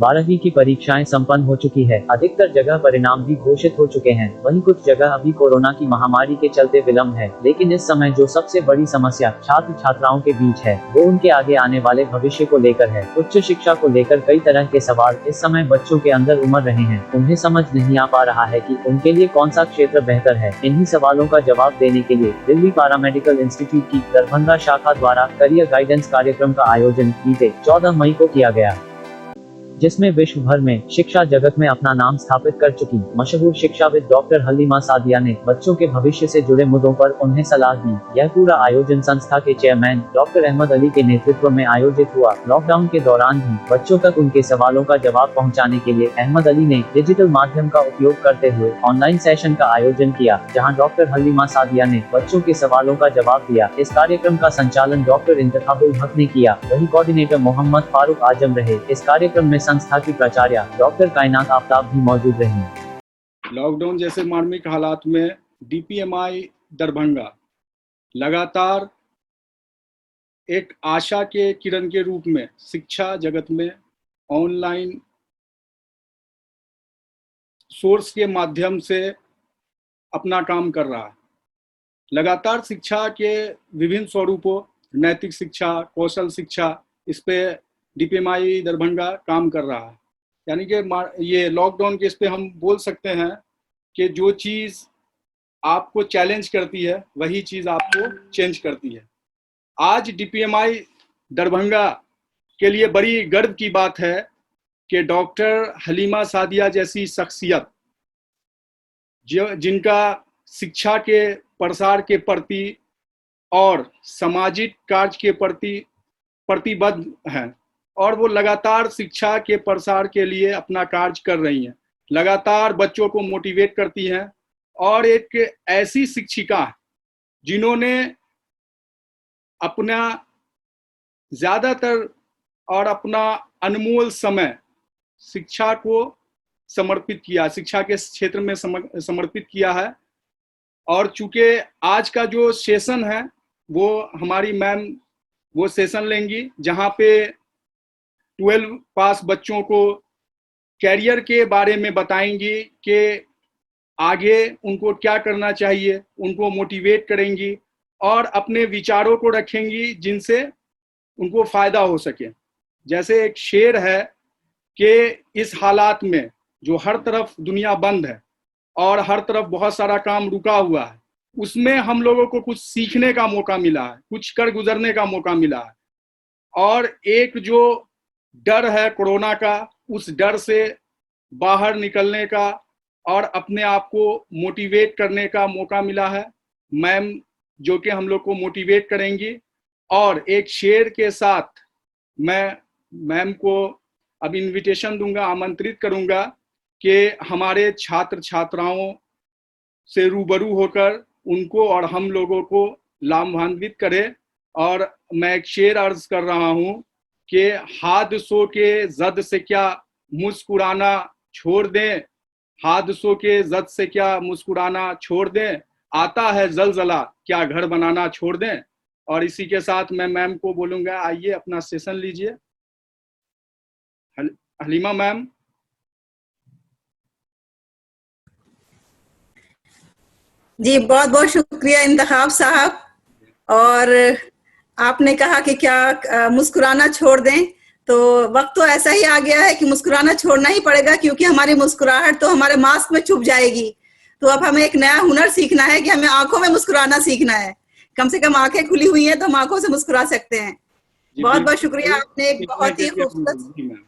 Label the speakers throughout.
Speaker 1: 12वीं की परीक्षाएं संपन्न हो चुकी है। अधिकतर जगह परिणाम भी घोषित हो चुके हैं। वहीं कुछ जगह अभी कोरोना की महामारी के चलते विलंब है। लेकिन इस समय जो सबसे बड़ी समस्या छात्र छात्राओं के बीच है वो उनके आगे आने वाले भविष्य को लेकर है। उच्च शिक्षा को लेकर कई तरह के सवाल इस समय बच्चों के अंदर उमड़ रहे हैं। उन्हें समझ नहीं आ पा रहा है कि उनके लिए कौन सा क्षेत्र बेहतर है। इन्हीं सवालों का जवाब देने के लिए दिल्ली पैरामेडिकल इंस्टीट्यूट की दरभंगा शाखा द्वारा करियर गाइडेंस कार्यक्रम का आयोजन बीते 14 मई को किया गया, जिसमें विश्व भर में शिक्षा जगत में अपना नाम स्थापित कर चुकी मशहूर शिक्षाविद डॉक्टर हलीमा सादिया ने बच्चों के भविष्य से जुड़े मुद्दों पर उन्हें सलाह दी। यह पूरा आयोजन संस्था के चेयरमैन डॉक्टर अहमद अली के नेतृत्व में आयोजित हुआ। लॉकडाउन के दौरान भी बच्चों तक उनके सवालों का जवाब पहुंचाने के लिए अहमद अली ने डिजिटल माध्यम का उपयोग करते हुए ऑनलाइन सेशन का आयोजन किया, जहाँ डॉक्टर हलीमा सादिया ने बच्चों के सवालों का जवाब दिया। इस कार्यक्रम का संचालन डॉक्टर इंतखाबुल हक ने किया। वही कोऑर्डिनेटर मोहम्मद फारूक आजम रहे। इस कार्यक्रम में संस्था की प्राचार्य डॉक्टर कायनात आफ्ताब भी मौजूद रही।
Speaker 2: लॉकडाउन जैसे मानवीय हालात में डीपीएमआई दरभंगा लगातार एक आशा के किरण के रूप में शिक्षा जगत में ऑनलाइन सोर्स के माध्यम से अपना काम कर रहा है। लगातार शिक्षा के विभिन्न स्वरूपों, नैतिक शिक्षा, कौशल शिक्षा, इस पे डीपीएमआई दरभंगा काम कर रहा है। यानी कि ये लॉकडाउन के इस पे हम बोल सकते हैं कि जो चीज़ आपको चैलेंज करती है वही चीज़ आपको चेंज करती है। आज डीपीएमआई दरभंगा के लिए बड़ी गर्व की बात है कि डॉक्टर हलीमा सादिया जैसी शख्सियत जिनका शिक्षा के प्रसार के प्रति और सामाजिक कार्य के प्रति प्रतिबद्ध हैं और वो लगातार शिक्षा के प्रसार के लिए अपना कार्य कर रही हैं, लगातार बच्चों को मोटिवेट करती हैं और एक ऐसी शिक्षिका जिन्होंने अपना ज़्यादातर और अपना अनमोल समय शिक्षा को समर्पित किया, शिक्षा के क्षेत्र में समर्पित किया है। और चूंकि आज का जो सेशन है वो हमारी मैम वो सेशन लेंगी जहाँ पे 12 पास बच्चों को कैरियर के बारे में बताएंगी कि आगे उनको क्या करना चाहिए, उनको मोटिवेट करेंगी और अपने विचारों को रखेंगी जिनसे उनको फ़ायदा हो सके। जैसे एक शेर है कि इस हालात में जो हर तरफ दुनिया बंद है और हर तरफ बहुत सारा काम रुका हुआ है, उसमें हम लोगों को कुछ सीखने का मौका मिला है, कुछ कर गुजरने का मौका मिला है। और एक जो डर है कोरोना का, उस डर से बाहर निकलने का और अपने आप को मोटिवेट करने का मौका मिला है। मैम जो कि हम लोग को मोटिवेट करेंगी और एक शेर के साथ मैं मैम को अब इनविटेशन दूंगा, आमंत्रित करूंगा कि हमारे छात्र छात्राओं से रूबरू होकर उनको और हम लोगों को लाभान्वित करे। और मैं एक शेर अर्ज कर रहा हूँ कि हादसों के जद से क्या मुस्कुराना छोड़ दें, हादसों के जद से क्या मुस्कुराना छोड़ दें, आता है जलजला क्या घर बनाना छोड़ दें। और इसी के साथ मैं मैम को बोलूँगा आइए अपना सेशन लीजिए। हलीमा मैम।
Speaker 3: जी बहुत बहुत शुक्रिया इंतखाब साहब। और आपने कहा कि क्या मुस्कुराना छोड़ दें, तो वक्त तो ऐसा ही आ गया है कि मुस्कुराना छोड़ना ही पड़ेगा, क्योंकि हमारी मुस्कुराहट तो हमारे मास्क में छुप जाएगी। तो अब हमें एक नया हुनर सीखना है कि हमें आंखों में मुस्कुराना सीखना है। कम से कम आंखें खुली हुई हैं तो हम आंखों से मुस्कुरा सकते हैं। बहुत बहुत शुक्रिया। आपने एक बहुत ही खूबसूरत,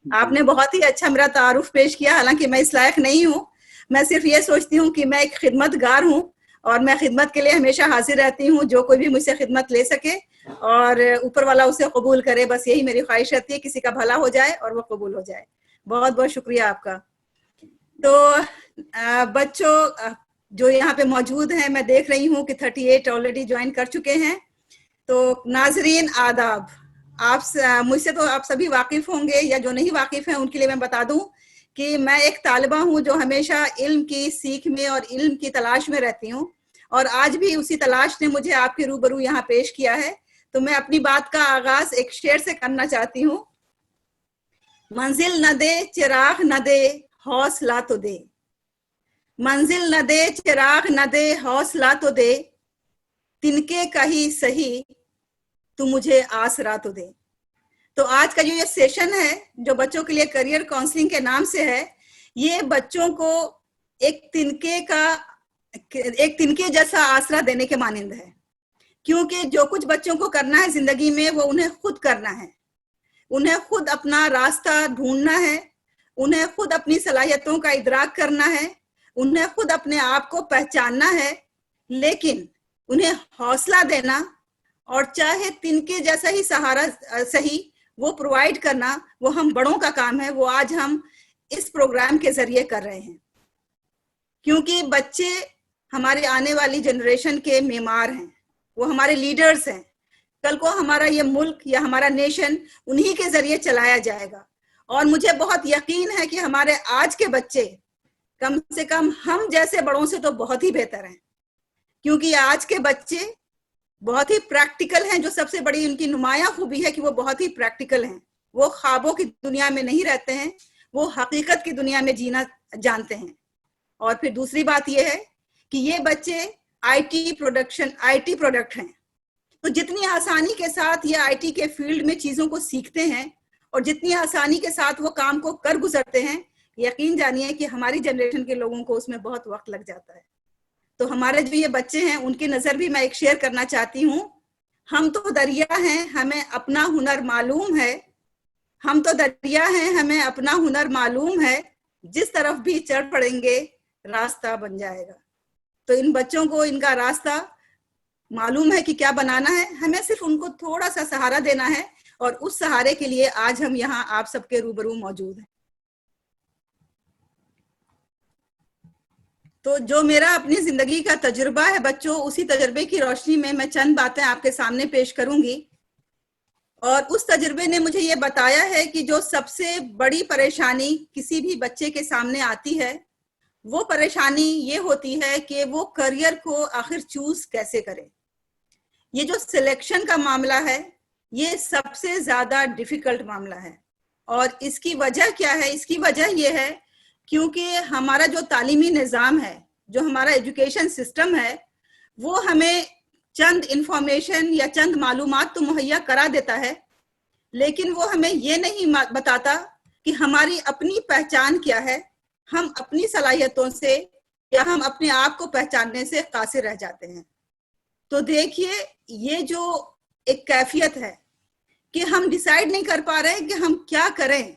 Speaker 3: आपने बहुत ही अच्छा मेरा तारुफ पेश किया। हालांकि मैं इस लायक नहीं हूँ, मैं सिर्फ ये सोचती हूँ कि मैं एक खिदमतगार हूँ और मैं खिदमत के लिए हमेशा हाजिर रहती हूँ। जो कोई भी मुझसे खिदमत ले सके और ऊपर वाला उसे कबूल करे, बस यही मेरी ख्वाहिश रहती है, किसी का भला हो जाए और वो कबूल हो जाए। बहुत बहुत शुक्रिया आपका। तो बच्चों जो यहाँ पे मौजूद हैं, मैं देख रही हूँ कि 38 ऑलरेडी ज्वाइन कर चुके हैं। तो नाजरीन आदाब, आप मुझसे तो आप सभी वाकिफ होंगे, या जो नहीं वाकिफ हैं उनके लिए मैं बता दूं कि मैं एक तालिबा हूं जो हमेशा इल्म की सीख में और इल्म की तलाश में रहती हूं, और आज भी उसी तलाश ने मुझे आपके रूबरू यहाँ पेश किया है। तो मैं अपनी बात का आगाज एक शेर से करना चाहती हूँ। मंजिल न दे चिराग न दे हौसला तो दे, मंजिल न दे चिराग न दे हौसला तो दे, तिनके कही सही तू मुझे आसरा तो दे। तो आज का जो ये सेशन है जो बच्चों के लिए करियर काउंसलिंग के नाम से है, ये बच्चों को एक तिनके जैसा आसरा देने के मानिंद है, क्योंकि जो कुछ बच्चों को करना है जिंदगी में वो उन्हें खुद करना है, उन्हें खुद अपना रास्ता ढूंढना है, उन्हें खुद अपनी सलाहियतों का इदराक करना है, उन्हें खुद अपने आप को पहचानना है, लेकिन उन्हें हौसला देना और चाहे तिनके जैसा ही सहारा सही वो प्रोवाइड करना, वो हम बड़ों का काम है। वो आज हम इस प्रोग्राम के जरिए कर रहे हैं, क्योंकि बच्चे हमारे आने वाली जनरेशन के मेमार हैं, वो हमारे लीडर्स हैं। कल को हमारा ये मुल्क या हमारा नेशन उन्हीं के जरिए चलाया जाएगा। और मुझे बहुत यकीन है कि हमारे आज के बच्चे कम से कम हम जैसे बड़ों से तो बहुत ही बेहतर हैं, क्योंकि आज के बच्चे बहुत ही प्रैक्टिकल हैं। जो सबसे बड़ी उनकी नुमायां खूबी है कि वो बहुत ही प्रैक्टिकल हैं। वो ख्वाबों की दुनिया में नहीं रहते हैं, वो हकीकत की दुनिया में जीना जानते हैं। और फिर दूसरी बात ये है कि ये बच्चे आईटी प्रोडक्ट हैं। तो जितनी आसानी के साथ ये आईटी के फील्ड में चीजों को सीखते हैं और जितनी आसानी के साथ वो काम को कर गुजरते हैं, यकीन जानिए कि हमारी जनरेशन के लोगों को उसमें बहुत वक्त लग जाता है। तो हमारे जो ये बच्चे हैं उनकी नजर भी मैं एक शेयर करना चाहती हूँ। हम तो दरिया हैं, हमें अपना हुनर मालूम है, हम तो दरिया हैं, हमें अपना हुनर मालूम है, जिस तरफ भी चढ़ पड़ेंगे रास्ता बन जाएगा। तो इन बच्चों को इनका रास्ता मालूम है कि क्या बनाना है, हमें सिर्फ उनको थोड़ा सा सहारा देना है, और उस सहारे के लिए आज हम यहाँ आप सबके रूबरू मौजूद हैं। तो जो मेरा अपनी जिंदगी का तजुर्बा है बच्चों, उसी तजुर्बे की रोशनी में मैं चंद बातें आपके सामने पेश करूंगी। और उस तजुर्बे ने मुझे ये बताया है कि जो सबसे बड़ी परेशानी किसी भी बच्चे के सामने आती है, वो परेशानी ये होती है कि वो करियर को आखिर चूज कैसे करे। ये जो सिलेक्शन का मामला है, ये सबसे ज्यादा डिफिकल्ट मामला है। और इसकी वजह क्या है? इसकी वजह ये है क्योंकि हमारा जो तालीमी निज़ाम है, जो हमारा एजुकेशन सिस्टम है, वो हमें चंद इंफॉर्मेशन या चंद मालूमात तो मुहैया करा देता है, लेकिन वो हमें ये नहीं बताता कि हमारी अपनी पहचान क्या है। हम अपनी सलाहियतों से या हम अपने आप को पहचानने से कासिर रह जाते हैं। तो देखिए, ये जो एक कैफियत है कि हम डिसाइड नहीं कर पा रहे कि हम क्या करें,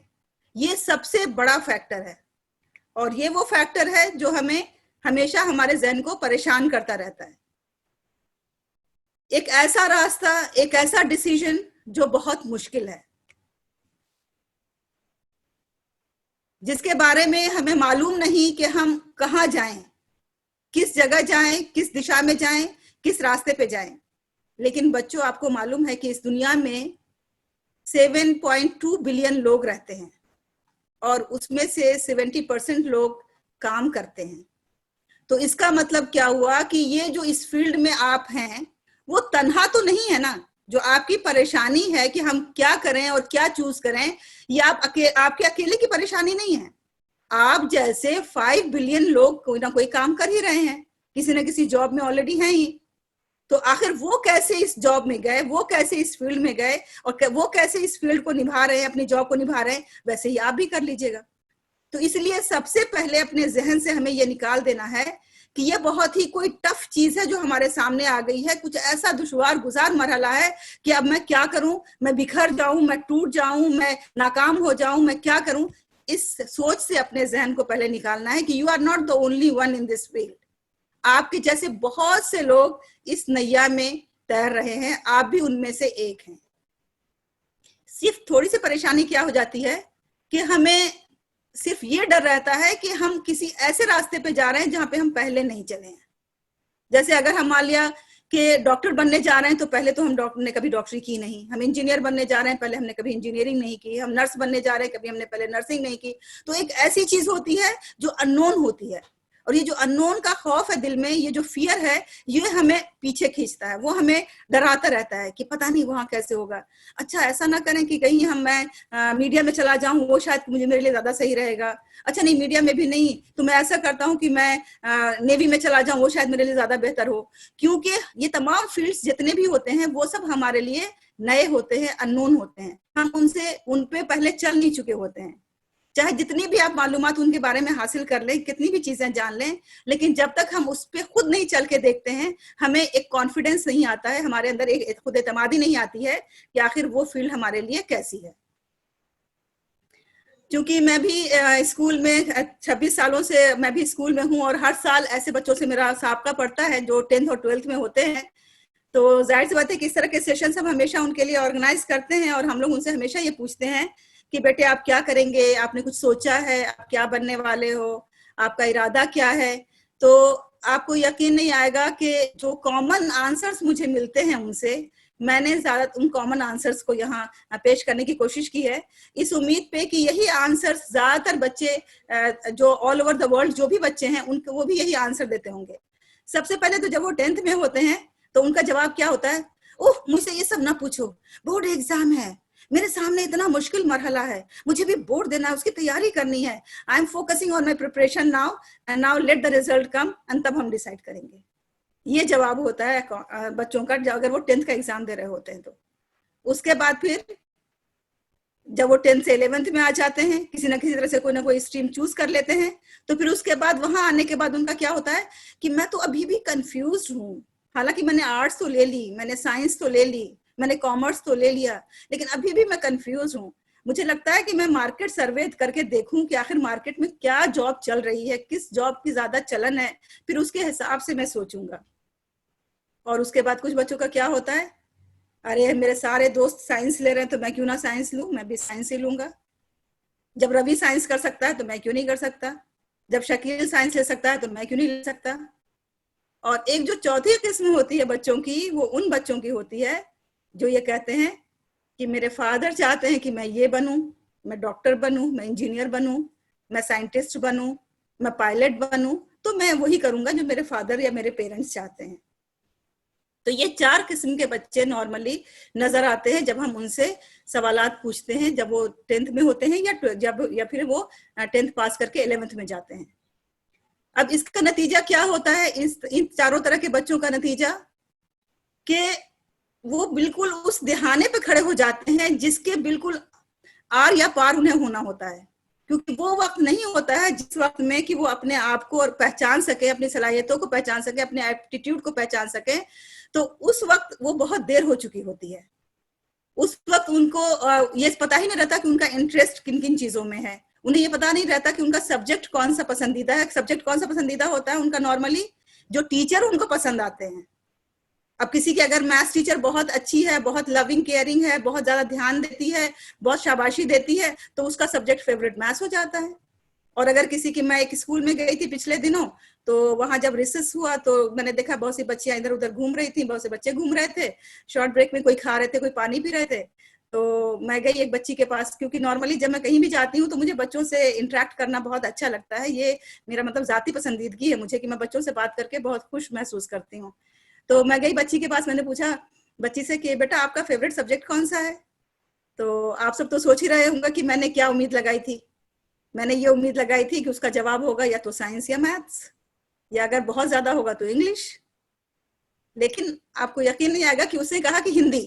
Speaker 3: ये सबसे बड़ा फैक्टर है। और ये वो फैक्टर है जो हमें हमेशा हमारे ज़हन को परेशान करता रहता है। एक ऐसा रास्ता, एक ऐसा डिसीजन जो बहुत मुश्किल है, जिसके बारे में हमें मालूम नहीं कि हम कहाँ जाएं, किस जगह जाएं, किस दिशा में जाएं, किस रास्ते पे जाएं। लेकिन बच्चों, आपको मालूम है कि इस दुनिया में 7.2 बिलियन लोग रहते हैं और उसमें से 70% लोग काम करते हैं। तो इसका मतलब क्या हुआ कि ये जो इस फील्ड में आप हैं, वो तन्हा तो नहीं है ना। जो आपकी परेशानी है कि हम क्या करें और क्या चूज करें, ये आपके अकेले की परेशानी नहीं है। आप जैसे 5 बिलियन लोग कोई ना कोई काम कर ही रहे हैं, किसी न किसी जॉब में ऑलरेडी हैं ही। तो आखिर वो कैसे इस जॉब में गए, वो कैसे इस फील्ड में गए और वो कैसे इस फील्ड को निभा रहे हैं, अपनी जॉब को निभा रहे हैं, वैसे ही आप भी कर लीजिएगा। तो इसलिए सबसे पहले अपने जहन से हमें ये निकाल देना है कि ये बहुत ही कोई टफ चीज है जो हमारे सामने आ गई है। कुछ ऐसा दुश्वार गुजार मरहला है कि अब मैं क्या करूं, मैं बिखर जाऊं, मैं टूट जाऊं, मैं नाकाम हो जाऊं, मैं क्या करूं। इस सोच से अपने जहन को पहले निकालना है कि you are not the only one in this field. आपके जैसे बहुत से लोग इस नैया में तैर रहे हैं, आप भी उनमें से एक हैं। सिर्फ थोड़ी सी परेशानी क्या हो जाती है कि हमें सिर्फ ये डर रहता है कि हम किसी ऐसे रास्ते पे जा रहे हैं जहां पे हम पहले नहीं चले हैं। जैसे अगर हम मान लिया कि डॉक्टर बनने जा रहे हैं, तो पहले तो हमने कभी डॉक्टरी की नहीं। हम इंजीनियर बनने जा रहे हैं, पहले हमने कभी इंजीनियरिंग नहीं की। हम नर्स बनने जा रहे हैं, कभी हमने पहले नर्सिंग नहीं की। तो एक ऐसी चीज होती है जो अननोन होती है। और ये जो अननोन का खौफ है दिल में, ये जो फियर है, ये हमें पीछे खींचता है, वो हमें डराता रहता है कि पता नहीं वहां कैसे होगा। अच्छा ऐसा ना करें कि कहीं मैं मीडिया में चला जाऊं, वो शायद मुझे मेरे लिए ज्यादा सही रहेगा। अच्छा नहीं, मीडिया में भी नहीं तो मैं ऐसा करता हूँ कि मैं नेवी में चला जाऊं, वो शायद मेरे लिए ज्यादा बेहतर हो। क्योंकि ये तमाम फील्ड्स जितने भी होते हैं वो सब हमारे लिए नए होते हैं, अननोन होते हैं, हम उन पे पहले चल नहीं चुके होते हैं। चाहे जितनी भी आप मालूमात उनके बारे में हासिल कर लें, कितनी भी चीजें जान लें, लेकिन जब तक हम उस पर खुद नहीं चल के देखते हैं, हमें एक कॉन्फिडेंस नहीं आता है, हमारे अंदर एक खुद एतमादी नहीं आती है कि आखिर वो फील्ड हमारे लिए कैसी है। क्योंकि मैं भी स्कूल में 26 सालों से मैं भी स्कूल में हूँ और हर साल ऐसे बच्चों से मेरा साबका पड़ता है जो 10th और 12th में होते हैं। तो जाहिर सी बात है कि इस तरह के सेशन हम हमेशा उनके लिए ऑर्गेनाइज करते हैं और हम लोग उनसे हमेशा ये पूछते हैं कि बेटे आप क्या करेंगे, आपने कुछ सोचा है, आप क्या बनने वाले हो, आपका इरादा क्या है। तो आपको यकीन नहीं आएगा कि जो कॉमन आंसर्स मुझे मिलते हैं उनसे, मैंने ज्यादा उन कॉमन आंसर्स को यहाँ पेश करने की कोशिश की है, इस उम्मीद पे कि यही आंसर्स ज्यादातर बच्चे जो ऑल ओवर द वर्ल्ड जो भी बच्चे हैं उनको वो भी यही आंसर देते होंगे। सबसे पहले तो जब वो 10th में होते हैं तो उनका जवाब क्या होता है, ओह मुझसे ये सब ना पूछो, बोर्ड एग्जाम है, मेरे सामने इतना मुश्किल मरहला है, मुझे भी बोर्ड देना है, उसकी तैयारी करनी है, I am focusing on my preparation now and now let the result come and तब हम डिसाइड करेंगे। ये जवाब होता है बच्चों का अगर वो 10th का एग्जाम दे रहे होते हैं तो। उसके बाद फिर जब वो 10th से 11th में आ जाते हैं, किसी ना किसी तरह से कोई ना कोई स्ट्रीम चूज कर लेते हैं, तो फिर उसके बाद वहां आने के बाद उनका क्या होता है कि मैं तो अभी भी कंफ्यूज हूँ, हालांकि मैंने आर्ट्स तो ले ली, मैंने साइंस तो ले ली, मैंने कॉमर्स तो ले लिया, लेकिन अभी भी मैं कंफ्यूज हूँ। मुझे लगता है कि मैं मार्केट सर्वे करके देखूं कि आखिर मार्केट में क्या जॉब चल रही है, किस जॉब की ज्यादा चलन है, फिर उसके हिसाब से मैं सोचूंगा। और उसके बाद कुछ बच्चों का क्या होता है, अरे मेरे सारे दोस्त साइंस ले रहे हैं तो मैं क्यों ना साइंस लूं, मैं भी साइंस ही लूंगा। जब रवि साइंस कर सकता है तो मैं क्यों नहीं कर सकता, जब शकील साइंस ले सकता है तो मैं क्यों नहीं ले सकता। और एक जो चौथी किस्म होती है बच्चों की, वो उन बच्चों की होती है जो ये कहते हैं कि मेरे फादर चाहते हैं कि मैं ये बनूं, मैं डॉक्टर बनूं, मैं इंजीनियर बनूं, मैं साइंटिस्ट बनूं, मैं पायलट बनूं, तो मैं वही करूंगा जो मेरे फादर या मेरे पेरेंट्स चाहते हैं। तो ये 4 किस्म के बच्चे नॉर्मली नजर आते हैं जब हम उनसे सवालात पूछते हैं, जब वो 10th में होते हैं या फिर वो 10th पास करके 11th में जाते हैं। अब इसका नतीजा क्या होता है, इन चारों तरह के बच्चों का नतीजा कि वो बिल्कुल उस दिहाने पे खड़े हो जाते हैं जिसके बिल्कुल आर या पार उन्हें होना होता है। क्योंकि वो वक्त नहीं होता है जिस वक्त में कि वो अपने आप को और पहचान सके, अपनी सलाहियतों को पहचान सके, अपने एप्टीट्यूड को पहचान सके, तो उस वक्त वो बहुत देर हो चुकी होती है। उस वक्त उनको ये पता ही नहीं रहता कि उनका इंटरेस्ट किन किन चीजों में है, उन्हें ये पता नहीं रहता कि उनका सब्जेक्ट कौन सा पसंदीदा है। सब्जेक्ट कौन सा पसंदीदा होता है उनका, नॉर्मली जो टीचर उनको पसंद आते हैं। अब किसी की अगर मैथ्स टीचर बहुत अच्छी है, बहुत लविंग केयरिंग है, बहुत ज्यादा ध्यान देती है, बहुत शाबाशी देती है, तो उसका सब्जेक्ट फेवरेट मैथ्स हो जाता है। और अगर किसी की, मैं एक स्कूल में गई थी पिछले दिनों, तो वहां जब रिसेस हुआ तो मैंने देखा बहुत सी बच्चियां इधर उधर घूम रही थी, बहुत से बच्चे घूम रहे थे, शॉर्ट ब्रेक में कोई खा रहे थे, कोई पानी पी रहे थे। तो मैं गई एक बच्ची के पास, क्योंकि नॉर्मली जब मैं कहीं भी जाती हूँ तो मुझे बच्चों से इंटरेक्ट करना बहुत अच्छा लगता है, ये मेरा मतलब जाती पसंदीदगी है मुझे कि मैं बच्चों से बात करके बहुत खुश महसूस करती हूँ। तो मैं गई बच्ची के पास, मैंने पूछा बच्ची से कि बेटा आपका फेवरेट सब्जेक्ट कौन सा है। तो आप सब तो सोच ही रहे होंगे कि मैंने क्या उम्मीद लगाई थी। मैंने ये उम्मीद लगाई थी कि उसका जवाब होगा या तो साइंस या मैथ्स, या अगर बहुत ज्यादा होगा तो इंग्लिश। लेकिन आपको यकीन नहीं आएगा कि उसने कहा कि हिंदी।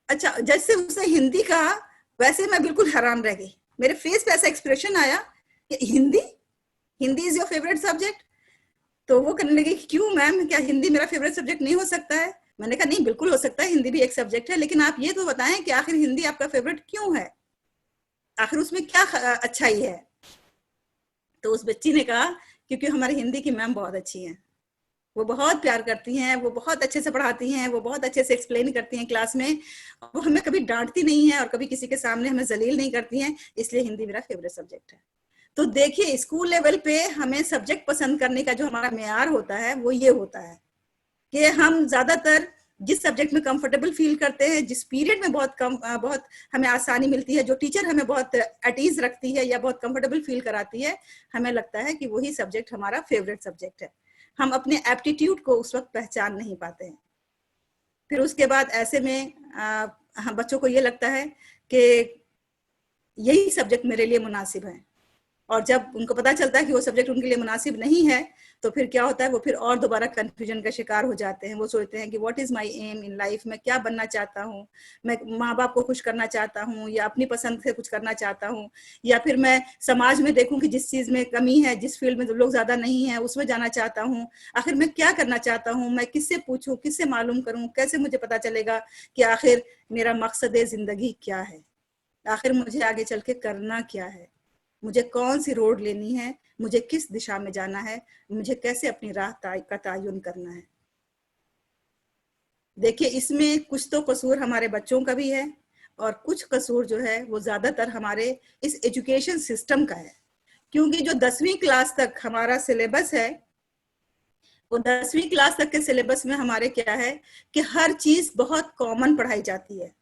Speaker 3: अच्छा, जैसे उसने हिंदी कहा वैसे मैं बिल्कुल हैरान रह गई, मेरे फेस पे ऐसा एक्सप्रेशन आया कि Hindi, Hindi is your favourite subject. तो वो करने लगी कि क्यों मैम, क्या हिंदी मेरा फेवरेट सब्जेक्ट नहीं हो सकता है। मैंने कहा नहीं, बिल्कुल हो सकता है, हिंदी भी एक सब्जेक्ट है, लेकिन आप ये तो बताएं कि आखिर हिंदी आपका फेवरेट क्यों है, आखिर उसमें क्या अच्छाई है। तो उस बच्ची ने कहा क्योंकि हमारी हिंदी की मैम बहुत अच्छी हैं, वो बहुत प्यार करती हैं, वो बहुत अच्छे से पढ़ाती हैं, वो बहुत अच्छे से एक्सप्लेन करती हैं क्लास में, वो हमें कभी डांटती नहीं है और कभी किसी के सामने हमें जलील नहीं करती हैं, इसलिए हिंदी मेरा फेवरेट सब्जेक्ट है। तो देखिए, स्कूल लेवल पे हमें सब्जेक्ट पसंद करने का जो हमारा मेयार होता है वो ये होता है कि हम ज्यादातर जिस सब्जेक्ट में कंफर्टेबल फील करते हैं, जिस पीरियड में बहुत हमें आसानी मिलती है, जो टीचर हमें बहुत एट ईज रखती है या बहुत कंफर्टेबल फील कराती है, हमें लगता है कि वही सब्जेक्ट हमारा फेवरेट सब्जेक्ट है। हम अपने एप्टीट्यूड को उस वक्त पहचान नहीं पाते हैं। फिर उसके बाद ऐसे में हम बच्चों को ये लगता है कि यही सब्जेक्ट मेरे लिए मुनासिब है, और जब उनको पता चलता है कि वो सब्जेक्ट उनके लिए मुनासिब नहीं है, तो फिर क्या होता है, वो फिर और दोबारा कंफ्यूजन का शिकार हो जाते हैं। वो सोचते हैं कि what is my aim in life, मैं क्या बनना चाहता हूँ, मैं माँ बाप को खुश करना चाहता हूँ या अपनी पसंद से कुछ करना चाहता हूँ, या फिर मैं समाज में देखूं कि जिस चीज में कमी है, जिस फील्ड में लोग ज्यादा नहीं है, उसमें जाना चाहता हूँ। आखिर मैं क्या करना चाहता हूँ, मैं किससे पूछूं, किससे मालूम करूं, कैसे मुझे पता चलेगा कि आखिर मेरा मकसद जिंदगी क्या है, आखिर मुझे आगे चल के करना क्या है, मुझे कौन सी रोड लेनी है, मुझे किस दिशा में जाना है, मुझे कैसे अपनी राह का तयन करना है। देखिए, इसमें कुछ तो कसूर हमारे बच्चों का भी है, और कुछ कसूर जो है वो ज्यादातर हमारे इस एजुकेशन सिस्टम का है। क्योंकि जो 10वीं क्लास तक हमारा सिलेबस है, वो 10वीं क्लास तक के सिलेबस में हमारे क्या है कि हर चीज बहुत कॉमन पढ़ाई जाती है,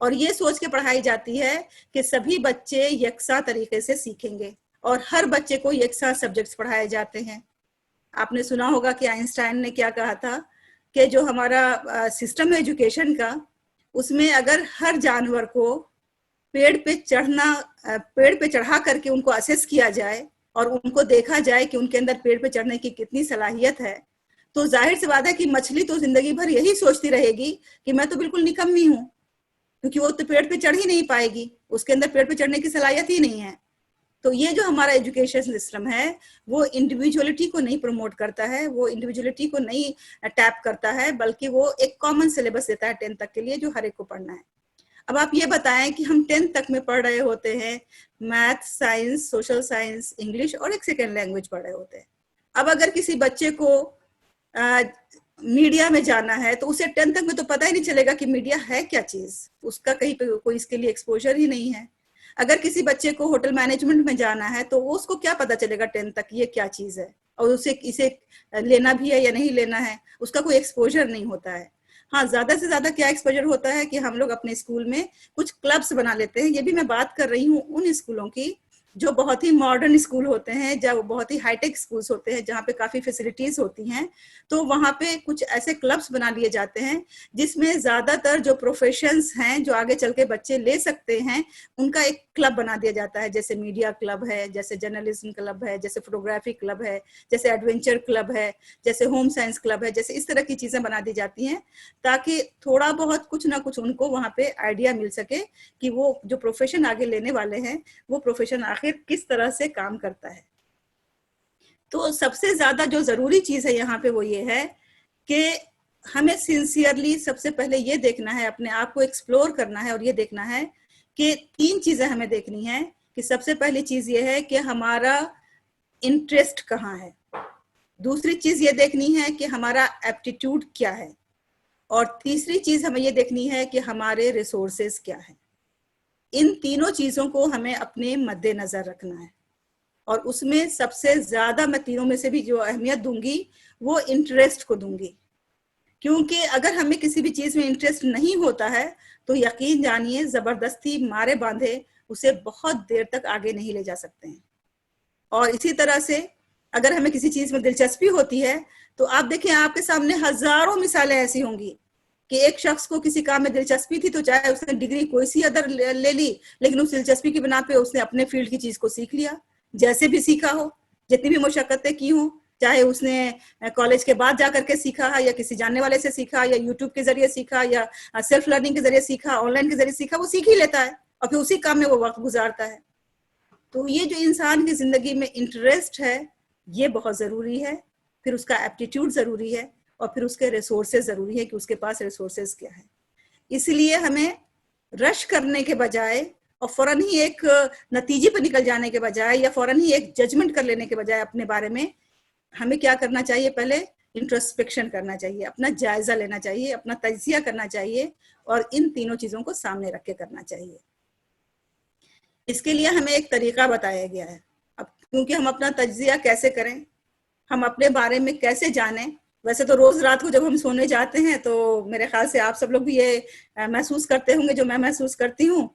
Speaker 3: और ये सोच के पढ़ाई जाती है कि सभी बच्चे यकसा तरीके से सीखेंगे, और हर बच्चे को यकसा सब्जेक्ट्स पढ़ाए जाते हैं। आपने सुना होगा कि आइंस्टाइन ने क्या कहा था कि जो हमारा सिस्टम है एजुकेशन का, उसमें अगर हर जानवर को पेड़ पे चढ़ा करके उनको असेस किया जाए और उनको देखा जाए कि उनके अंदर पेड़ पे चढ़ने की कितनी सलाहियत है, तो जाहिर सी बात है कि मछली तो जिंदगी भर यही सोचती रहेगी कि मैं तो बिल्कुल निकम्मी हूं, क्योंकि वो तो पेड़ पे चढ़ ही नहीं पाएगी, उसके अंदर पेड़ पे चढ़ने की सलाहियत ही नहीं है। तो ये जो हमारा एजुकेशन सिस्टम है, वो इंडिविजुअलिटी को नहीं प्रमोट करता है, वो इंडिविजुअलिटी को नहीं टैप करता है, बल्कि वो एक कॉमन सिलेबस देता है 10th तक के लिए, जो हर एक को पढ़ना है। अब आप ये बताएं कि हम 10th तक में पढ़ रहे होते हैं math, science, social science, English और एक सेकेंड लैंग्वेज पढ़ रहे होते हैं। अब अगर किसी बच्चे को मीडिया में जाना है, तो उसे 10th तक में तो पता ही नहीं चलेगा कि मीडिया है क्या चीज, उसका कहीं पे कोई इसके लिए एक्सपोजर ही नहीं है। अगर किसी बच्चे को होटल मैनेजमेंट में जाना है, तो उसको क्या पता चलेगा 10th तक ये क्या चीज है, और उसे इसे लेना भी है या नहीं लेना है, उसका कोई एक्सपोजर नहीं होता है। हाँ, ज्यादा से ज्यादा क्या एक्सपोजर होता है कि हम लोग अपने स्कूल में कुछ क्लब्स बना लेते हैं। ये भी मैं बात कर रही हूँ उन स्कूलों की जो बहुत ही मॉडर्न स्कूल होते हैं, जब बहुत ही हाईटेक स्कूल्स होते हैं, जहाँ पे काफी फैसिलिटीज होती हैं, तो वहाँ पे कुछ ऐसे क्लब्स बना लिए जाते हैं जिसमें ज्यादातर जो प्रोफेशंस हैं, जो आगे चल के बच्चे ले सकते हैं, उनका एक क्लब बना दिया जाता है। जैसे मीडिया क्लब है, जैसे जर्नलिज्म क्लब है, जैसे फोटोग्राफी क्लब है, जैसे एडवेंचर क्लब है, जैसे होम साइंस क्लब है, जैसे इस तरह की चीजें बना दी जाती हैं, ताकि थोड़ा बहुत कुछ ना कुछ उनको वहाँ पे आइडिया मिल सके कि वो जो प्रोफेशन आगे लेने वाले हैं, वो प्रोफेशन आखिर किस तरह से काम करता है। तो सबसे ज्यादा जो जरूरी चीज है यहाँ पे वो ये है कि हमें सिंसियरली सबसे पहले ये देखना है, अपने आप को एक्सप्लोर करना है, और ये देखना है कि 3 चीजें हमें देखनी है। कि सबसे पहली चीज ये है कि हमारा इंटरेस्ट कहाँ है, दूसरी चीज ये देखनी है कि हमारा एप्टीट्यूड क्या है, और तीसरी चीज हमें ये देखनी है कि हमारे रिसोर्सेज क्या है। इन तीनों चीजों को हमें अपने मद्देनजर रखना है, और उसमें सबसे ज्यादा मैं तीनों में से भी जो अहमियत दूंगी वो इंटरेस्ट को दूंगी। क्योंकि अगर हमें किसी भी चीज में इंटरेस्ट नहीं होता है, तो यकीन जानिए जबरदस्ती मारे बांधे उसे बहुत देर तक आगे नहीं ले जा सकते हैं। और इसी तरह से अगर हमें किसी चीज में दिलचस्पी होती है, तो आप देखें आपके सामने हजारों मिसालें ऐसी होंगी कि एक शख्स को किसी काम में दिलचस्पी थी, तो चाहे उसने डिग्री कोई सी अदर ले ली, लेकिन उस दिलचस्पी की बिना पे उसने अपने फील्ड की चीज को सीख लिया, जैसे भी सीखा हो, जितनी भी मुशक्कतें की हो, चाहे उसने कॉलेज के बाद जाकर के सीखा है, या किसी जानने वाले से सीखा, या यूट्यूब के जरिए सीखा, या सेल्फ लर्निंग के जरिए सीखा, ऑनलाइन के जरिए सीखा, वो सीख ही लेता है और फिर उसी काम में वो वक्त गुजारता है। तो ये जो इंसान की जिंदगी में इंटरेस्ट है, ये बहुत जरूरी है। फिर उसका एप्टीट्यूड जरूरी है, और फिर उसके रिसोर्सेज जरूरी है कि उसके पास रिसोर्सेज क्या है। इसलिए हमें रश करने के बजाय और फौरन ही एक नतीजे पर निकल जाने के बजाय, या फौरन ही एक जजमेंट कर लेने के बजाय अपने बारे में, हमें क्या करना चाहिए, पहले इंट्रोस्पेक्शन करना चाहिए, अपना जायजा लेना चाहिए, अपना तजिया करना चाहिए, और इन तीनों चीजों को सामने रख के करना चाहिए। इसके लिए हमें एक तरीका बताया गया है। अब क्योंकि हम अपना तजिया कैसे करें, हम अपने बारे में कैसे जानें, वैसे तो रोज रात को जब हम सोने जाते हैं तो मेरे ख्याल से आप सब लोग भी ये महसूस करते होंगे जो मैं महसूस करती हूँ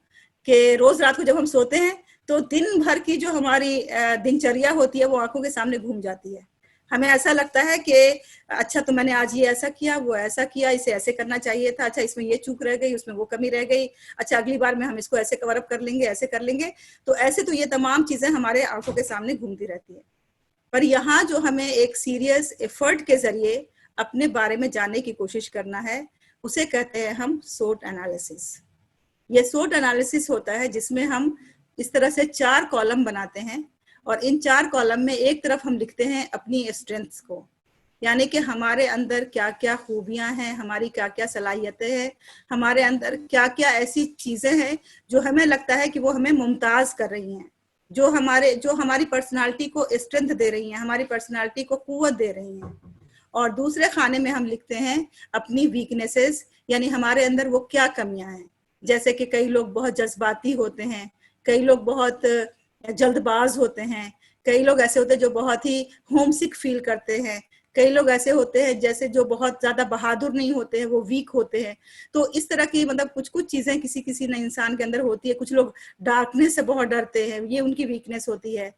Speaker 3: कि रोज रात को जब हम सोते हैं तो दिन भर की जो हमारी दिनचर्या होती है वो आंखों के सामने घूम जाती है। हमें ऐसा लगता है कि अच्छा तो मैंने आज ये ऐसा किया, वो ऐसा किया, इसे ऐसे करना चाहिए था, अच्छा इसमें ये चूक रह गई, उसमें वो कमी रह गई, अच्छा अगली बार में हम इसको ऐसे कवर अप कर लेंगे, ऐसे कर लेंगे। तो ऐसे तो ये तमाम चीजें हमारे आंखों के सामने घूमती रहती है। पर यहाँ जो हमें एक सीरियस एफर्ट के जरिए अपने बारे में जानने की कोशिश करना है, उसे कहते हैं हम SWOT एनालिसिस। ये SWOT एनालिसिस होता है जिसमें हम इस तरह से 4 कॉलम बनाते हैं और इन 4 कॉलम में एक तरफ हम लिखते हैं अपनी स्ट्रेंथ्स को, यानी कि हमारे अंदर क्या क्या खूबियां हैं, हमारी क्या क्या सलाहियतें हैं, हमारे अंदर क्या क्या ऐसी चीजें हैं जो हमें लगता है कि वो हमें मुमताज कर रही हैं, जो हमारी पर्सनालिटी को स्ट्रेंथ दे रही हैं, हमारी पर्सनालिटी को कुव्वत दे रही हैं। और दूसरे खाने में हम लिखते हैं अपनी वीकनेसेस, यानी हमारे अंदर वो क्या कमियां हैं। जैसे कि कई लोग बहुत जज्बाती होते हैं, कई लोग बहुत जल्दबाज होते हैं, कई लोग ऐसे होते हैं जो बहुत ही होमसिक फील करते हैं, कई लोग ऐसे होते हैं जैसे जो बहुत ज्यादा बहादुर नहीं होते हैं, वो वीक होते हैं। तो इस तरह की मतलब कुछ कुछ चीजें किसी किसी न इंसान के अंदर होती है। कुछ लोग डार्कनेस से बहुत डरते हैं, ये उनकी वीकनेस होती है।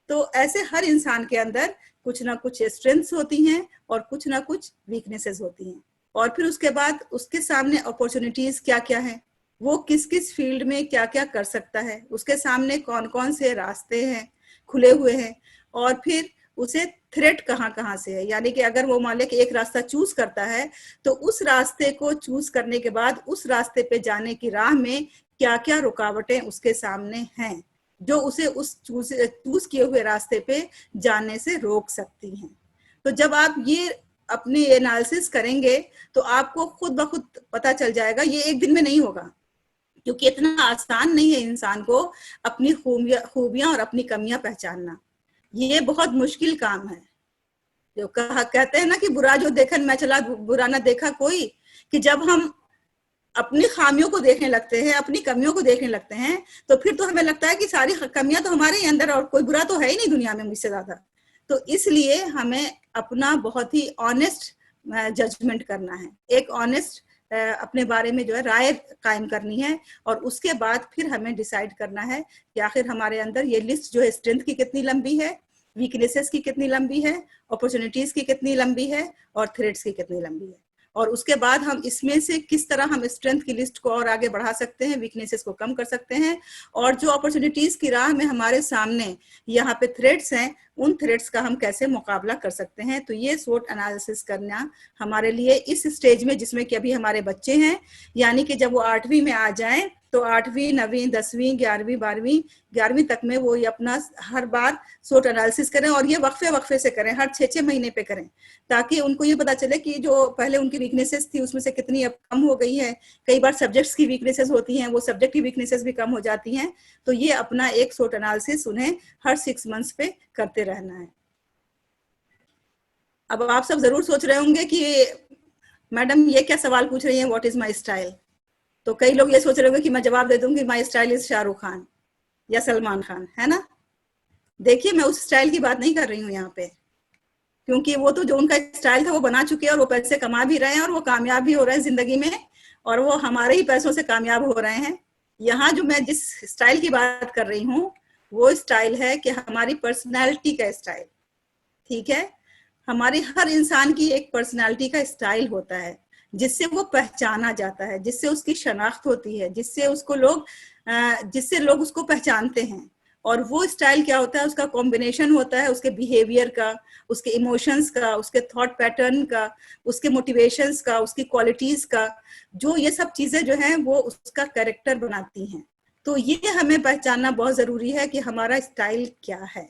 Speaker 3: तो ऐसे हर इंसान के अंदर कुछ ना कुछ स्ट्रेंथ्स होती हैं और कुछ ना कुछ वीकनेसेस होती हैं। और फिर उसके बाद उसके सामने अपॉर्चुनिटीज क्या क्या है, वो किस किस फील्ड में क्या क्या कर सकता है, उसके सामने कौन कौन से रास्ते हैं खुले हुए हैं, और फिर उसे थ्रेट कहाँ कहाँ से है। यानी कि अगर वो मान ले कि एक रास्ता चूज करता है तो उस रास्ते को चूज करने के बाद उस रास्ते पे जाने की राह में क्या क्या रुकावटें उसके सामने हैं जो उसे उस चूज किए हुए रास्ते पे जाने से रोक सकती हैं। तो जब आप ये अपनी एनालिसिस करेंगे तो आपको खुद ब खुद पता चल जाएगा। ये एक दिन में नहीं होगा क्योंकि इतना आसान नहीं है इंसान को अपनी खूबियां और अपनी कमियां पहचानना। ये बहुत मुश्किल काम है। जो कहते हैं ना कि बुरा जो देखन मैं चला बुरा ना देखा कोई, कि जब हम अपनी खामियों को देखने लगते हैं, अपनी कमियों को देखने लगते हैं, तो फिर तो हमें लगता है कि सारी कमियां तो हमारे ही अंदर और कोई बुरा तो है ही नहीं दुनिया में मुझसे ज्यादा। तो इसलिए हमें अपना बहुत ही ऑनेस्ट जजमेंट करना है, एक ऑनेस्ट अपने बारे में जो है राय कायम करनी है, और उसके बाद फिर हमें डिसाइड करना है कि आखिर हमारे अंदर ये लिस्ट जो है स्ट्रेंथ की कितनी लंबी है, वीकनेसेस की कितनी लंबी है, अपॉर्चुनिटीज की कितनी लंबी है, और थ्रेट्स की कितनी लंबी है। और उसके बाद हम इसमें से किस तरह हम स्ट्रेंथ की लिस्ट को और आगे बढ़ा सकते हैं, वीकनेसेस को कम कर सकते हैं, और जो अपॉर्चुनिटीज की राह में हमारे सामने यहाँ पे थ्रेट्स हैं, उन थ्रेट्स का हम कैसे मुकाबला कर सकते हैं। तो ये SWOT एनालिसिस करना हमारे लिए इस स्टेज में, जिसमें कि अभी हमारे बच्चे हैं, यानी कि जब वो 8वीं में आ जाएं तो 8वीं 9वीं 10वीं 11वीं 12वीं 11वीं तक में वो ये अपना हर बार SWOT एनालिसिस करें, और ये वक्फे वक्फे से करें, हर 6-6 महीने पे करें, ताकि उनको ये पता चले कि जो पहले उनकी वीकनेसेस थी उसमें से कितनी अब कम हो गई है। कई बार सब्जेक्ट्स की वीकनेसेस होती हैं, वो सब्जेक्ट की वीकनेसेस भी कम हो जाती हैं। तो ये अपना एक SWOT एनालिसिस उन्हें हर 6 मंथ्स पे करते रहना है। अब आप सब जरूर सोच रहे होंगे कि मैडम ये क्या सवाल पूछ रही हैं, व्हाट इज माय स्टाइल। तो कई लोग ये सोच रहे होंगे कि मैं जवाब दे दूंगी my style is Shahrukh Khan या सलमान खान, है ना। देखिए मैं उस स्टाइल की बात नहीं कर रही हूँ यहाँ पे, क्योंकि वो तो जो उनका स्टाइल था वो बना चुके हैं और वो पैसे कमा भी रहे हैं और वो कामयाब भी हो रहे हैं जिंदगी में, और वो हमारे ही पैसों से कामयाब हो रहे हैं। यहाँ जो मैं जिस स्टाइल की बात कर रही हूँ वो स्टाइल है कि हमारी पर्सनैलिटी का स्टाइल। ठीक है, हमारी हर इंसान की एक पर्सनैलिटी का स्टाइल होता है जिससे वो पहचाना जाता है, जिससे उसकी शनाख्त होती है, जिससे लोग उसको पहचानते हैं। और वो स्टाइल क्या होता है, उसका कॉम्बिनेशन होता है उसके बिहेवियर का, उसके इमोशंस का, उसके थॉट पैटर्न का, उसके मोटिवेशंस का, उसकी क्वालिटीज का। जो ये सब चीजें जो हैं वो उसका कैरेक्टर बनाती हैं। तो ये हमें पहचानना बहुत जरूरी है कि हमारा स्टाइल क्या है,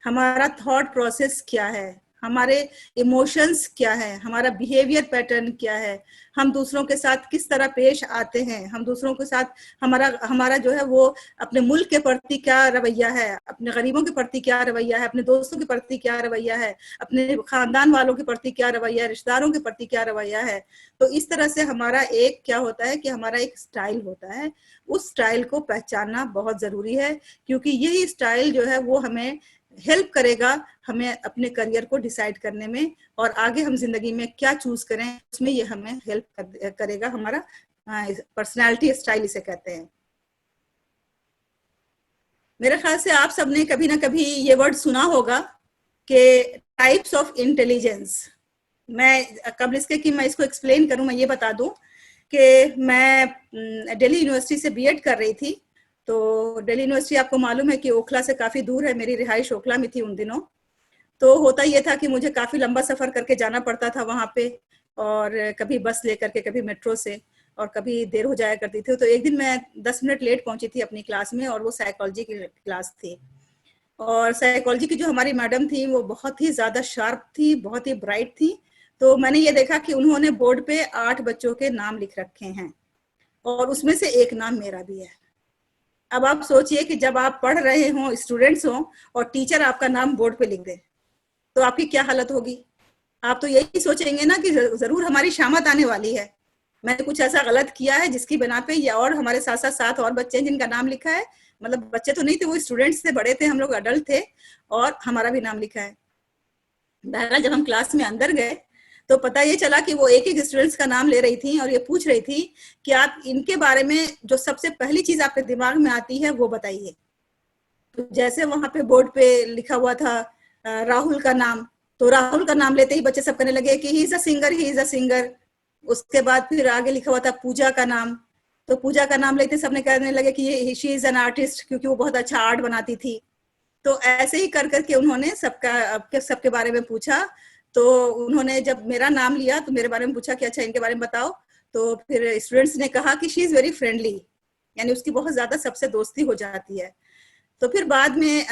Speaker 3: हमारा थॉट प्रोसेस क्या है, हमारे इमोशंस क्या है, हमारा बिहेवियर पैटर्न क्या है, हम दूसरों के साथ किस तरह पेश आते हैं, हम दूसरों के साथ हमारा जो है वो अपने मुल्क के प्रति क्या रवैया है, अपने गरीबों के प्रति क्या रवैया है, अपने दोस्तों के प्रति क्या रवैया है, अपने खानदान वालों के प्रति क्या रवैया है, रिश्तेदारों के प्रति क्या रवैया है। तो इस तरह से हमारा एक क्या होता है कि हमारा एक स्टाइल होता है। उस स्टाइल को पहचानना बहुत जरूरी है, क्योंकि यही स्टाइल जो है वो हमें हेल्प करेगा हमें अपने करियर को डिसाइड करने में, और आगे हम जिंदगी में क्या चूज करें उसमें ये हमें हेल्प करेगा। हमारा पर्सनालिटी स्टाइल इसे कहते हैं। मेरे ख्याल से आप सबने कभी ना कभी ये वर्ड सुना होगा कि टाइप्स ऑफ इंटेलिजेंस। मैं कबल इसके कि मैं इसको एक्सप्लेन करूं, मैं ये बता दूं कि मैं दिल्ली यूनिवर्सिटी से बीएड कर रही थी। तो दिल्ली यूनिवर्सिटी आपको मालूम है कि ओखला से काफी दूर है, मेरी रिहाइश ओखला में थी उन दिनों। तो होता ये था कि मुझे काफी लंबा सफर करके जाना पड़ता था वहां पे, और कभी बस लेकर के, कभी मेट्रो से, और कभी देर हो जाया करती थी। तो एक दिन मैं 10 मिनट लेट पहुंची थी अपनी क्लास में, और वो साइकोलॉजी की क्लास थी। और साइकोलॉजी की जो हमारी मैडम थी वो बहुत ही ज्यादा शार्प थी, बहुत ही ब्राइट थी। तो मैंने ये देखा कि उन्होंने बोर्ड पे 8 बच्चों के नाम लिख रखे हैं, और उसमें से एक नाम मेरा भी है। अब आप सोचिए कि जब आप पढ़ रहे हो, स्टूडेंट्स हो, और टीचर आपका नाम बोर्ड पे लिख दे तो आपकी क्या हालत होगी। आप तो यही सोचेंगे ना कि जरूर हमारी शामत आने वाली है, मैंने कुछ ऐसा गलत किया है जिसकी बना पे, या और हमारे साथ साथ 7 और बच्चे हैं जिनका नाम लिखा है, मतलब बच्चे तो नहीं थे, वो स्टूडेंट्स थे, बड़े थे, हम लोग अडल्ट थे, और हमारा भी नाम लिखा है। बहरहाल जब हम क्लास में अंदर गए तो पता ये चला कि वो एक एक स्टूडेंट्स का नाम ले रही थी और ये पूछ रही थी कि आप इनके बारे में जो सबसे पहली चीज आपके दिमाग में आती है वो बताइए। तो जैसे वहां पे बोर्ड पे लिखा हुआ था राहुल का नाम, तो राहुल का नाम लेते ही बच्चे सब कहने लगे कि he is a singer, he is a singer. उसके बाद फिर आगे लिखा हुआ था पूजा का नाम, तो पूजा का नाम लेते सबने कहने लगे कि शी इज एन आर्टिस्ट, क्योंकि वो बहुत अच्छा आर्ट बनाती थी। तो ऐसे ही कर करके उन्होंने सबके बारे में पूछा। तो उन्होंने जब मेरा नाम लिया तो मेरे बारे में पूछा कि अच्छा इनके बारे में बताओ। तो फिर स्टूडेंट्स ने कहा कि शी इज वेरी फ्रेंडली, यानी उसकी बहुत ज्यादा सबसे दोस्ती हो जाती है। तो फिर बाद में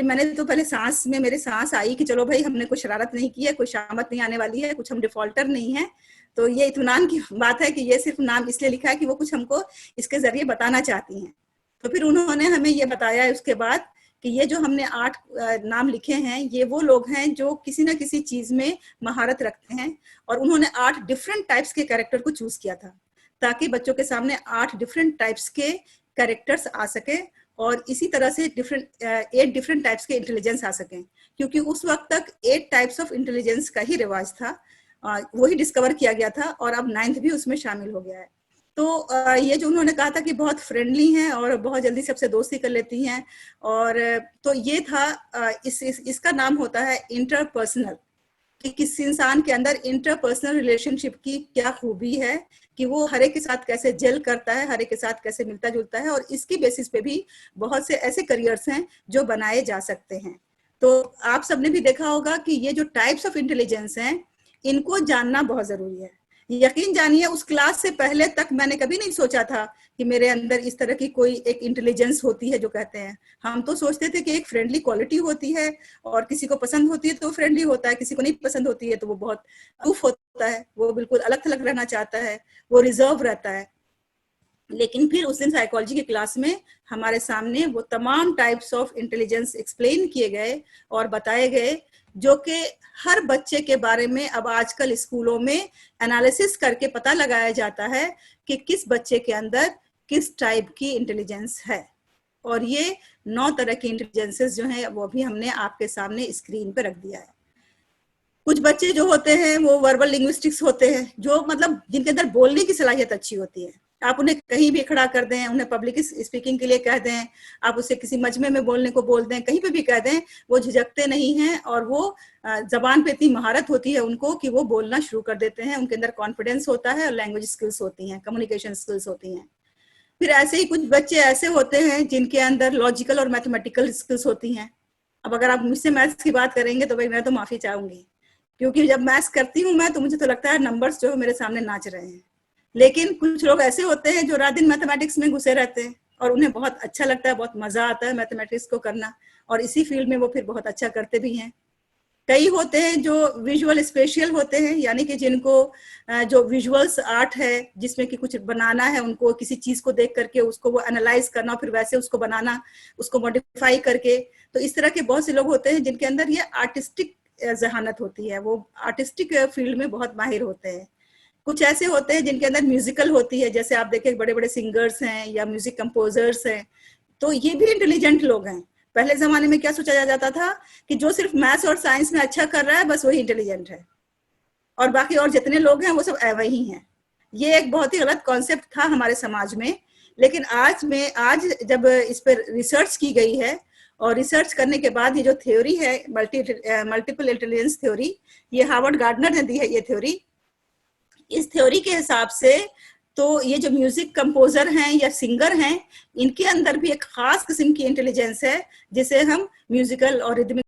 Speaker 3: मैंने तो पहले मेरे सांस आई कि चलो भाई हमने कोई शरारत नहीं की है, कोई शामत नहीं आने वाली है, कुछ हम डिफॉल्टर नहीं है। तो ये इत्मीनान की बात है कि ये सिर्फ नाम इसलिए लिखा है कि वो कुछ हमको इसके जरिए बताना चाहती हैं। तो फिर उन्होंने हमें ये बताया उसके बाद कि ये जो हमने 8 नाम लिखे हैं, ये वो लोग हैं जो किसी ना किसी चीज में महारत रखते हैं, और उन्होंने 8 डिफरेंट टाइप्स के कैरेक्टर को चूज किया था ताकि बच्चों के सामने 8 डिफरेंट टाइप्स के कैरेक्टर्स आ सके, और इसी तरह से 8 डिफरेंट टाइप्स के इंटेलिजेंस आ सकें, क्योंकि उस वक्त तक 8 टाइप्स ऑफ इंटेलिजेंस का ही रिवाज था, वही डिस्कवर किया गया था, और अब 9th भी उसमें शामिल हो गया है। तो ये जो उन्होंने कहा था कि बहुत फ्रेंडली हैं और बहुत जल्दी सबसे दोस्ती कर लेती हैं, और तो ये था इसका नाम होता है इंटरपर्सनल, कि किसी इंसान के अंदर इंटरपर्सनल रिलेशनशिप की क्या खूबी है, कि वो हर एक के साथ कैसे जेल करता है, हर एक के साथ कैसे मिलता जुलता है, और इसकी बेसिस पे भी बहुत से ऐसे करियर्स हैं जो बनाए जा सकते हैं। तो आप सबने भी देखा होगा कि ये जो टाइप्स ऑफ इंटेलिजेंस हैं इनको जानना बहुत जरूरी है। यकीन जानिए उस क्लास से पहले तक मैंने कभी नहीं सोचा था कि मेरे अंदर इस तरह की कोई एक इंटेलिजेंस होती है जो कहते हैं। हम तो सोचते थे कि एक फ्रेंडली क्वालिटी होती है, और किसी को पसंद होती है तो फ्रेंडली होता है, किसी को नहीं पसंद होती है तो वो बहुत अलूफ होता है, वो बिल्कुल अलग थलग रहना चाहता है, वो रिजर्व रहता है। लेकिन फिर उस दिन साइकोलॉजी की क्लास में हमारे सामने वो तमाम टाइप्स ऑफ इंटेलिजेंस एक्सप्लेन किए गए और बताए गए, जो कि हर बच्चे के बारे में अब आजकल स्कूलों में एनालिसिस करके पता लगाया जाता है कि किस बच्चे के अंदर किस टाइप की इंटेलिजेंस है। और ये 9 तरह की इंटेलिजेंसेस जो हैं वो भी हमने आपके सामने स्क्रीन पे रख दिया है। कुछ बच्चे जो होते हैं वो वर्बल लिंग्विस्टिक्स होते हैं, जो मतलब जिनके अंदर बोलने की सलाहियत अच्छी होती है। आप उन्हें कहीं भी खड़ा कर दें, उन्हें पब्लिक स्पीकिंग के लिए कह दें, आप उसे किसी मजमे में बोलने को बोल दें, कहीं पे भी कह दें, वो झिझकते नहीं हैं, और वो जबान पे इतनी महारत होती है उनको कि वो बोलना शुरू कर देते हैं। उनके अंदर कॉन्फिडेंस होता है और लैंग्वेज स्किल्स होती हैं, कम्युनिकेशन स्किल्स होती हैं। फिर ऐसे ही कुछ बच्चे ऐसे होते हैं जिनके अंदर लॉजिकल और मैथमेटिकल स्किल्स होती हैं। अब अगर आप मुझसे मैथ्स की बात करेंगे तो भाई मैं तो माफी चाहूंगी, क्योंकि जब मैथ्स करती हूँ मैं तो मुझे तो लगता है नंबर्स जो मेरे सामने नाच रहे हैं। लेकिन कुछ लोग ऐसे होते हैं जो रात दिन मैथमेटिक्स में घुसे रहते हैं और उन्हें बहुत अच्छा लगता है, बहुत मजा आता है मैथमेटिक्स को करना, और इसी फील्ड में वो फिर बहुत अच्छा करते भी हैं। कई होते हैं जो विजुअल स्पेशियल होते हैं, यानी कि जिनको जो विजुअल्स आर्ट है जिसमें कि कुछ बनाना है, उनको किसी चीज को देख करके उसको वो एनालाइज करना, फिर वैसे उसको बनाना, उसको मॉडिफाई करके। तो इस तरह के बहुत से लोग होते हैं जिनके अंदर ये आर्टिस्टिक जहानत होती है, वो आर्टिस्टिक फील्ड में बहुत माहिर होते हैं। कुछ ऐसे होते हैं जिनके अंदर म्यूजिकल होती है, जैसे आप देखें बड़े बड़े सिंगर्स हैं या म्यूजिक कंपोजर्स हैं, तो ये भी इंटेलिजेंट लोग हैं। पहले जमाने में क्या सोचा जाता था कि जो सिर्फ मैथ्स और साइंस में अच्छा कर रहा है बस वही इंटेलिजेंट है, और बाकी और जितने लोग हैं वो सब वही हैं। ये एक बहुत ही गलत कॉन्सेप्ट था हमारे समाज में। लेकिन आज जब इस पर रिसर्च की गई है, और रिसर्च करने के बाद ये जो थ्योरी है मल्टीपल इंटेलिजेंस थ्योरी, ये हार्वर्ड गार्डनर ने दी है ये थ्योरी। इस थ्योरी के हिसाब से तो ये जो म्यूजिक कंपोजर हैं या सिंगर हैं, इनके अंदर भी एक खास किस्म की इंटेलिजेंस है जिसे हम म्यूजिकल और रिदमिक